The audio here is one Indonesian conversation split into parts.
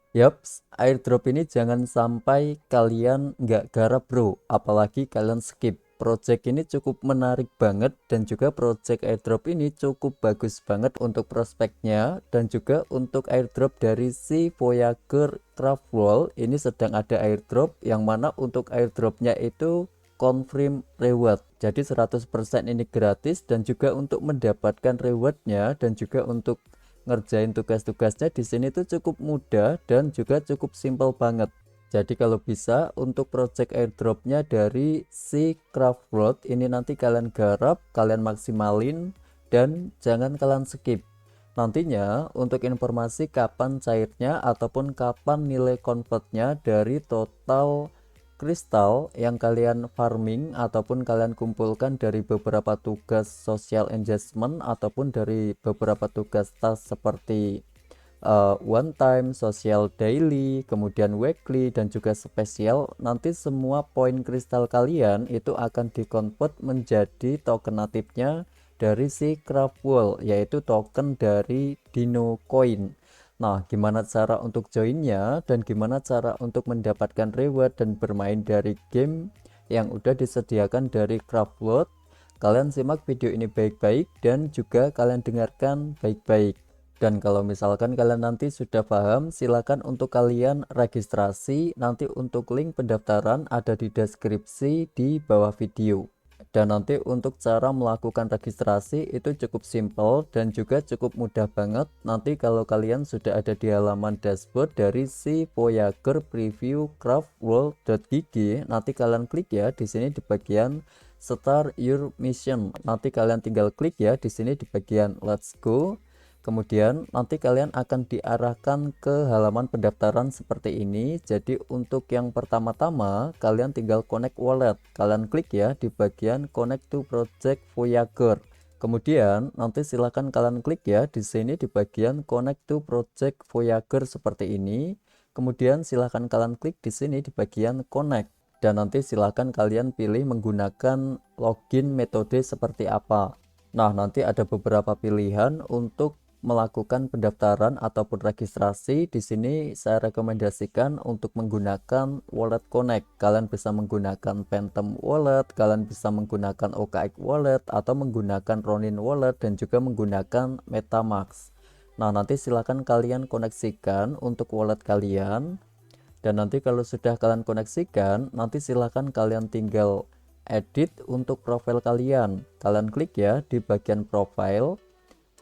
Yaps, airdrop ini jangan sampai kalian nggak garap bro, apalagi kalian skip. Project ini cukup menarik banget dan juga project airdrop ini cukup bagus banget untuk prospeknya dan juga untuk airdrop dari si Voyager Craft World ini sedang ada airdrop yang mana untuk airdropnya itu confirm reward. Jadi 100% ini gratis dan juga untuk mendapatkan rewardnya dan juga untuk ngerjain tugas-tugasnya di sini tuh cukup mudah dan juga cukup simple banget. Jadi kalau bisa untuk project airdropnya dari si Craft World ini nanti kalian garap, kalian maksimalin dan jangan kalian skip. Nantinya untuk informasi kapan cairnya ataupun kapan nilai convertnya dari total kristal yang kalian farming ataupun kalian kumpulkan dari beberapa tugas social engagement ataupun dari beberapa tugas task seperti one time, social daily, kemudian weekly dan juga spesial, nanti semua poin kristal kalian itu akan dikonvert menjadi token natifnya dari si Craft World, yaitu token dari Dino Coin. Nah, gimana cara untuk joinnya dan gimana cara untuk mendapatkan reward dan bermain dari game yang udah disediakan dari Craft World? Kalian simak video ini baik-baik dan juga kalian dengarkan baik-baik. Dan kalau misalkan kalian nanti sudah paham, silakan untuk kalian registrasi. Nanti untuk link pendaftaran ada di deskripsi di bawah video. Dan nanti untuk cara melakukan registrasi itu cukup simple dan juga cukup mudah banget. Nanti kalau kalian sudah ada di halaman dashboard dari si Voyager Preview Craftworld.gg, nanti kalian klik ya di sini di bagian Start Your Mission. Nanti kalian tinggal klik ya di sini di bagian Let's Go. Kemudian nanti kalian akan diarahkan ke halaman pendaftaran seperti ini. Jadi untuk yang pertama-tama kalian tinggal connect wallet. Kalian klik ya di bagian connect to project Voyager. Kemudian nanti silahkan kalian klik ya di sini di bagian connect to project Voyager seperti ini. Kemudian silahkan kalian klik di sini di bagian connect. Dan nanti silahkan kalian pilih menggunakan login metode seperti apa. Nah, nanti ada beberapa pilihan untuk melakukan pendaftaran ataupun registrasi. Di sini saya rekomendasikan untuk menggunakan Wallet Connect. Kalian bisa menggunakan Phantom Wallet, kalian bisa menggunakan OKX Wallet atau menggunakan Ronin Wallet dan juga menggunakan MetaMask. Nah, nanti silakan kalian koneksikan untuk wallet kalian. Dan nanti kalau sudah kalian koneksikan, nanti silakan kalian tinggal edit untuk profil kalian. Kalian klik ya di bagian profile.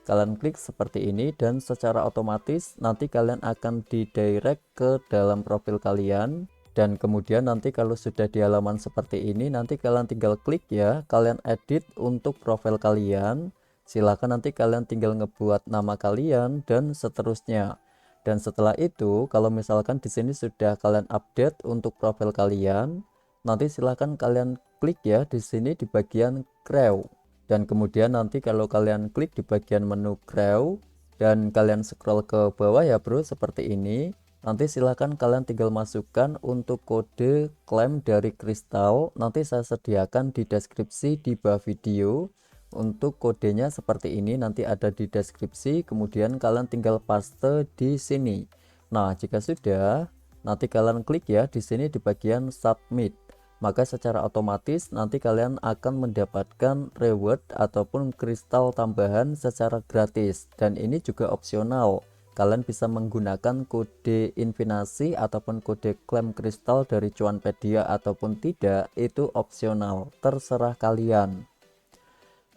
Kalian klik seperti ini dan secara otomatis nanti kalian akan didirect ke dalam profil kalian. Dan kemudian nanti kalau sudah di halaman seperti ini nanti kalian tinggal klik ya, kalian edit untuk profil kalian. Silakan nanti kalian tinggal ngebuat nama kalian dan seterusnya. Dan setelah itu kalau misalkan di sini sudah kalian update untuk profil kalian, nanti silakan kalian klik ya di sini di bagian crew. Dan kemudian nanti kalau kalian klik di bagian menu crew dan kalian scroll ke bawah ya bro seperti ini, nanti silahkan kalian tinggal masukkan untuk kode klaim dari kristal. Nanti saya sediakan di deskripsi di bawah video. Untuk kodenya seperti ini nanti ada di deskripsi, kemudian kalian tinggal paste di sini. Nah, jika sudah, nanti kalian klik ya di sini di bagian submit. Maka secara otomatis nanti kalian akan mendapatkan reward ataupun kristal tambahan secara gratis, dan ini juga opsional. Kalian bisa menggunakan kode infinasi ataupun kode klaim kristal dari Cuanpedia ataupun tidak, itu opsional, terserah kalian.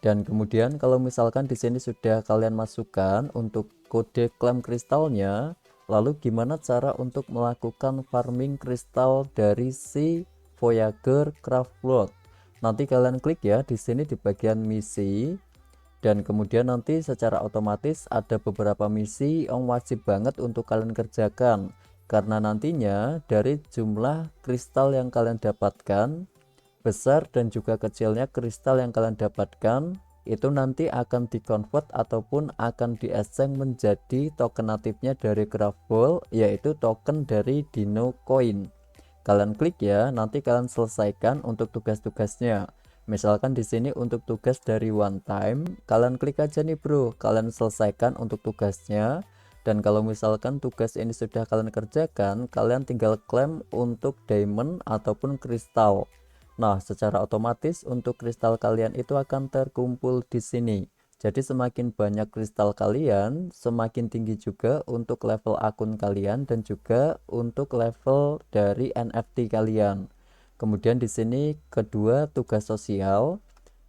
Dan kemudian kalau misalkan di sini sudah kalian masukkan untuk kode klaim kristalnya, lalu gimana cara untuk melakukan farming kristal dari si Voyager Craft World? Nanti kalian klik ya di sini di bagian misi, dan kemudian nanti secara otomatis ada beberapa misi yang wajib banget untuk kalian kerjakan, karena nantinya dari jumlah kristal yang kalian dapatkan, besar dan juga kecilnya kristal yang kalian dapatkan itu nanti akan dikonvert ataupun akan di exchange menjadi token natifnya dari Craft World, yaitu token dari Dino Coin. Kalian klik ya, nanti kalian selesaikan untuk tugas-tugasnya. Misalkan di sini untuk tugas dari one time, kalian klik aja nih bro, kalian selesaikan untuk tugasnya. Dan kalau misalkan tugas ini sudah kalian kerjakan, kalian tinggal klaim untuk diamond ataupun kristal. Nah, secara otomatis untuk kristal kalian itu akan terkumpul di sini. Jadi semakin banyak kristal kalian, semakin tinggi juga untuk level akun kalian dan juga untuk level dari NFT kalian. Kemudian di sini kedua, tugas sosial.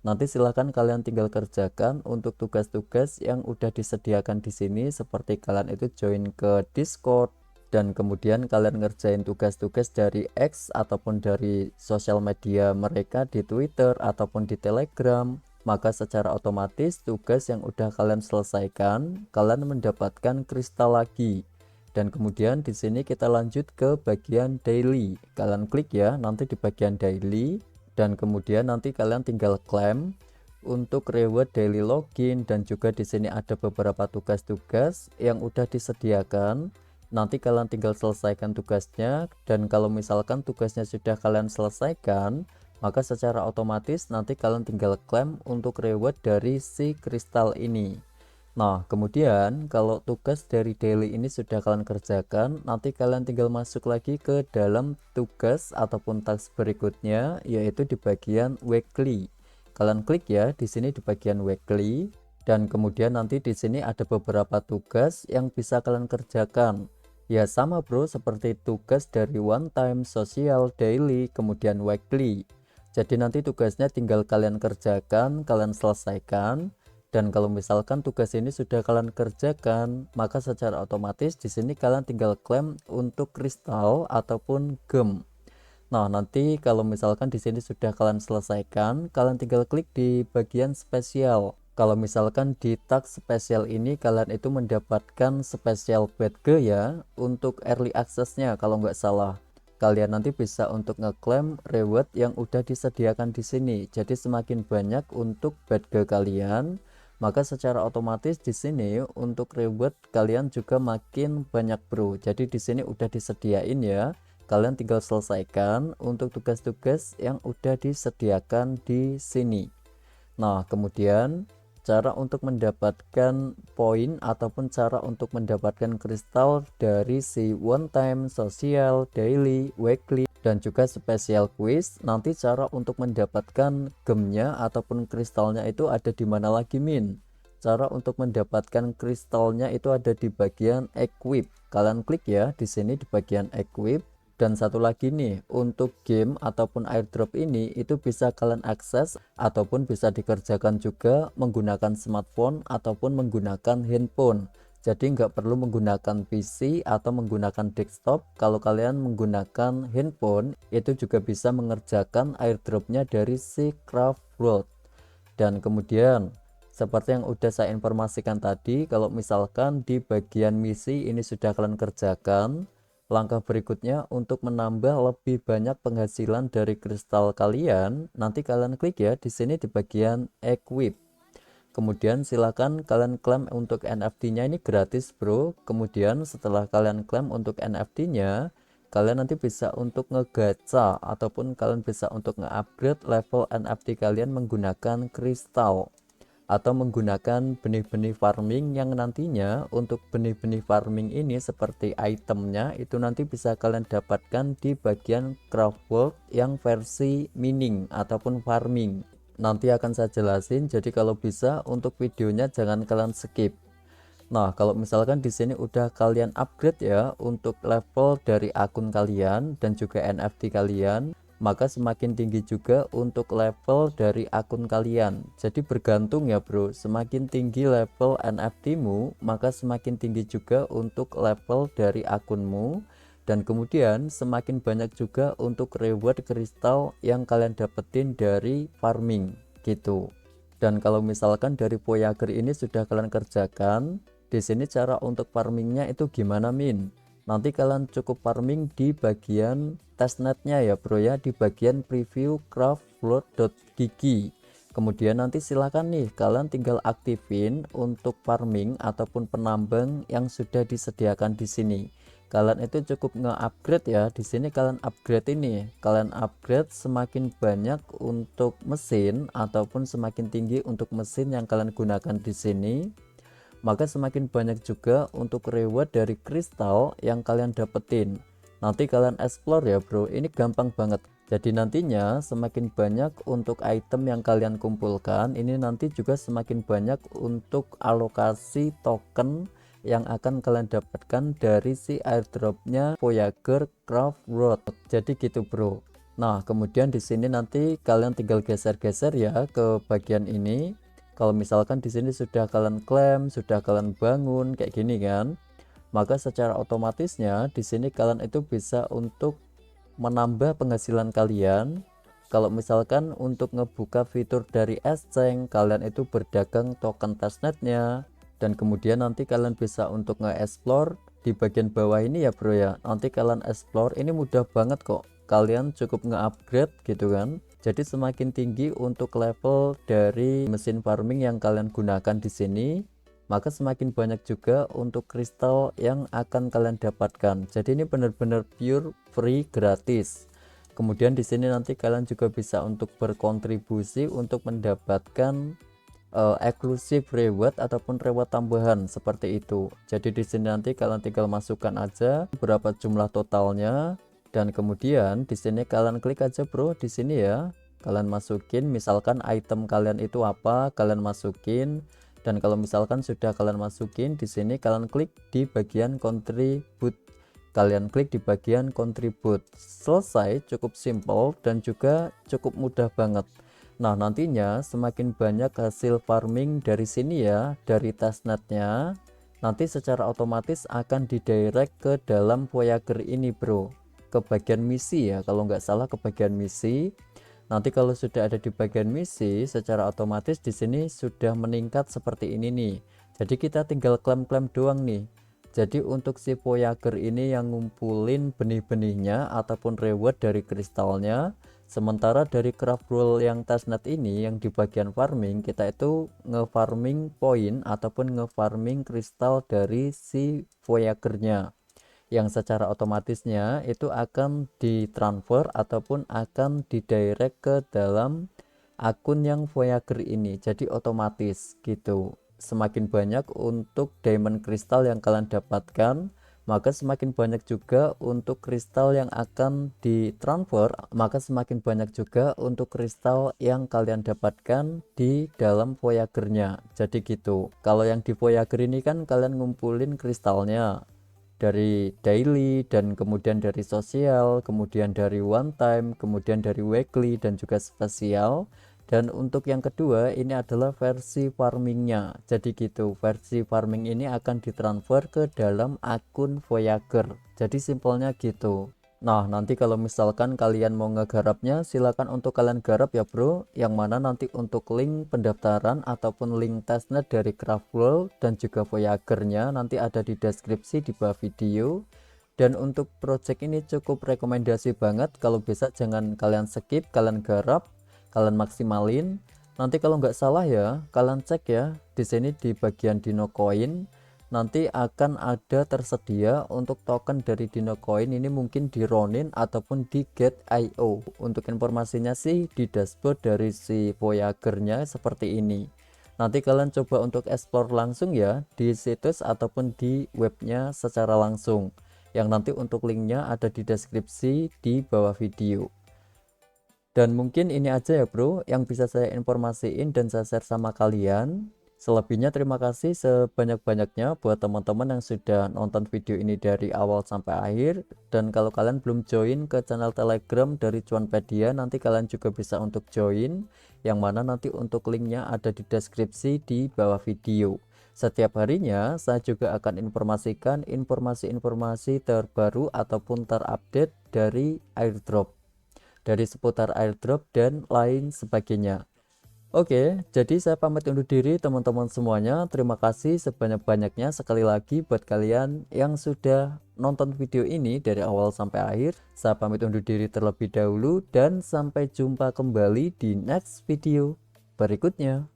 Nanti silahkan kalian tinggal kerjakan untuk tugas-tugas yang udah disediakan di sini, seperti kalian itu join ke Discord dan kemudian kalian ngerjain tugas-tugas dari X ataupun dari sosial media mereka di Twitter ataupun di Telegram. Maka secara otomatis tugas yang udah kalian selesaikan, kalian mendapatkan kristal lagi. Dan kemudian di sini kita lanjut ke bagian daily. Kalian klik ya nanti di bagian daily. Dan kemudian nanti kalian tinggal klaim untuk reward daily login, dan juga di sini ada beberapa tugas-tugas yang udah disediakan. Nanti kalian tinggal selesaikan tugasnya, dan kalau misalkan tugasnya sudah kalian selesaikan, maka secara otomatis nanti kalian tinggal klaim untuk reward dari si kristal ini. Nah, kemudian kalau tugas dari daily ini sudah kalian kerjakan, nanti kalian tinggal masuk lagi ke dalam tugas ataupun task berikutnya, yaitu di bagian weekly. Kalian klik ya di sini di bagian weekly, dan kemudian nanti di sini ada beberapa tugas yang bisa kalian kerjakan. Ya sama bro, seperti tugas dari one time, sosial, daily, kemudian weekly. Jadi nanti tugasnya tinggal kalian kerjakan, kalian selesaikan. Dan kalau misalkan tugas ini sudah kalian kerjakan, maka secara otomatis di sini kalian tinggal klaim untuk kristal ataupun gem. Nah, nanti kalau misalkan di sini sudah kalian selesaikan, kalian tinggal klik di bagian spesial. Kalau misalkan di tag spesial ini kalian itu mendapatkan spesial badge ya untuk early access-nya kalau nggak salah. Kalian nanti bisa untuk ngeklaim reward yang udah disediakan di sini. Jadi semakin banyak untuk badge kalian, maka secara otomatis di sini untuk reward kalian juga makin banyak bro. Jadi di sini udah disediain ya. Kalian tinggal selesaikan untuk tugas-tugas yang udah disediakan di sini. Nah, kemudian cara untuk mendapatkan poin ataupun cara untuk mendapatkan kristal dari si one time, sosial, daily, weekly, dan juga spesial quiz. Nanti cara untuk mendapatkan gemnya ataupun kristalnya itu ada di mana lagi min? Cara untuk mendapatkan kristalnya itu ada di bagian equip. Kalian klik ya di sini di bagian equip. Dan satu lagi nih, untuk game ataupun airdrop ini itu bisa kalian akses ataupun bisa dikerjakan juga menggunakan smartphone ataupun menggunakan handphone. Jadi nggak perlu menggunakan PC atau menggunakan desktop. Kalau kalian menggunakan handphone itu juga bisa mengerjakan airdropnya dari si Craft World. Dan kemudian seperti yang udah saya informasikan tadi, kalau misalkan di bagian misi ini sudah kalian kerjakan, langkah berikutnya untuk menambah lebih banyak penghasilan dari kristal kalian, nanti kalian klik ya di sini di bagian equip. Kemudian silakan kalian klaim untuk NFT-nya, ini gratis bro. Kemudian setelah kalian klaim untuk NFT-nya, kalian nanti bisa untuk ngegacha ataupun kalian bisa untuk nge-upgrade level NFT kalian menggunakan kristal atau menggunakan benih-benih farming, yang nantinya untuk benih-benih farming ini seperti itemnya itu nanti bisa kalian dapatkan di bagian craft world yang versi mining ataupun farming. Nanti akan saya jelasin, jadi kalau bisa untuk videonya jangan kalian skip. Nah, kalau misalkan di sini udah kalian upgrade ya untuk level dari akun kalian dan juga NFT kalian, maka semakin tinggi juga untuk level dari akun kalian. Jadi bergantung ya bro, semakin tinggi level NFT-mu, maka semakin tinggi juga untuk level dari akunmu. Dan kemudian semakin banyak juga untuk reward kristal yang kalian dapetin dari farming gitu. Dan kalau misalkan dari Voyager ini sudah kalian kerjakan, di sini cara untuk farmingnya itu gimana min? Nanti kalian cukup farming di bagian testnetnya ya bro ya, di bagian preview craftworld.gg. Kemudian nanti silakan nih kalian tinggal aktifin untuk farming ataupun penambang yang sudah disediakan di sini. Kalian itu cukup nge-upgrade ya, di sini kalian upgrade ini, kalian upgrade semakin banyak untuk mesin ataupun semakin tinggi untuk mesin yang kalian gunakan di sini, maka semakin banyak juga untuk reward dari kristal yang kalian dapetin. Nanti kalian explore ya bro, ini gampang banget. Jadi nantinya semakin banyak untuk item yang kalian kumpulkan, ini nanti juga semakin banyak untuk alokasi token yang akan kalian dapatkan dari si airdropnya Voyager Craft World. Jadi gitu bro. Nah kemudian di sini nanti kalian tinggal geser-geser ya ke bagian ini. Kalau misalkan di sini sudah kalian klaim, sudah kalian bangun kayak gini kan, maka secara otomatisnya di sini kalian itu bisa untuk menambah penghasilan kalian. Kalau misalkan untuk ngebuka fitur dari exchange, kalian itu berdagang token testnetnya, dan kemudian nanti kalian bisa untuk nge-explore di bagian bawah ini ya bro ya. Nanti kalian explore, ini mudah banget kok, kalian cukup nge-upgrade gitu kan. Jadi semakin tinggi untuk level dari mesin farming yang kalian gunakan di sini, maka semakin banyak juga untuk kristal yang akan kalian dapatkan. Jadi ini benar-benar pure free gratis. Kemudian di sini nanti kalian juga bisa untuk berkontribusi untuk mendapatkan eksklusif reward ataupun reward tambahan seperti itu. Jadi di sini nanti kalian tinggal masukkan aja berapa jumlah totalnya, dan kemudian di sini kalian klik aja bro di sini ya. Kalian masukin misalkan item kalian itu apa, kalian masukin. Dan kalau misalkan sudah kalian masukin di sini, kalian klik di bagian contribute. Kalian klik di bagian contribute. Selesai, cukup simple dan juga cukup mudah banget. Nah, nantinya semakin banyak hasil farming dari sini ya, dari testnetnya, nanti secara otomatis akan didirect ke dalam Voyager ini, bro. Ke bagian misi ya, kalau nggak salah ke bagian misi. Nanti kalau sudah ada di bagian misi, secara otomatis di sini sudah meningkat seperti ini nih. Jadi kita tinggal klaim-klaim doang nih. Jadi untuk si Voyager ini yang ngumpulin benih-benihnya ataupun reward dari kristalnya. Sementara dari craft roll yang testnet ini yang di bagian farming, kita itu nge-farming poin ataupun nge-farming kristal dari si Voyagernya, yang secara otomatisnya itu akan ditransfer ataupun akan didirect ke dalam akun yang Voyager ini. Jadi otomatis gitu. Semakin banyak untuk diamond kristal yang kalian dapatkan, maka semakin banyak juga untuk kristal yang akan ditransfer, maka semakin banyak juga untuk kristal yang kalian dapatkan di dalam Voyagernya. Jadi gitu. Kalau yang di Voyager ini kan kalian ngumpulin kristalnya dari daily, dan kemudian dari sosial, kemudian dari one time, kemudian dari weekly, dan juga spesial. Dan untuk yang kedua ini adalah versi farmingnya. Jadi gitu, versi farming ini akan ditransfer ke dalam akun Voyager. Jadi simpelnya gitu. Nah nanti kalau misalkan kalian mau ngegarapnya, silakan untuk kalian garap ya bro, yang mana nanti untuk link pendaftaran ataupun link testnet dari Craftworld dan juga Voyagernya nanti ada di deskripsi di bawah video. Dan untuk project ini cukup rekomendasi banget, kalau bisa jangan kalian skip, kalian garap, kalian maksimalin. Nanti kalau nggak salah ya, kalian cek ya di sini di bagian Dino Coin, nanti akan ada tersedia untuk token dari Dino Coin ini, mungkin di Ronin ataupun di Get.io. Untuk informasinya sih di dashboard dari si Voyagernya seperti ini. Nanti kalian coba untuk explore langsung ya di situs ataupun di webnya secara langsung, yang nanti untuk linknya ada di deskripsi di bawah video. Dan mungkin ini aja ya bro yang bisa saya informasiin dan saya share sama kalian. Selebihnya terima kasih sebanyak-banyaknya buat teman-teman yang sudah nonton video ini dari awal sampai akhir. Dan kalau kalian belum join ke channel Telegram dari Cuanpedia, nanti kalian juga bisa untuk join, yang mana nanti untuk linknya ada di deskripsi di bawah video. Setiap harinya saya juga akan informasikan informasi-informasi terbaru ataupun terupdate dari airdrop, dari seputar airdrop dan lain sebagainya. Oke, jadi saya pamit undur diri teman-teman semuanya. Terima kasih sebanyak-banyaknya sekali lagi buat kalian yang sudah nonton video ini dari awal sampai akhir. Saya pamit undur diri terlebih dahulu dan sampai jumpa kembali di next video berikutnya.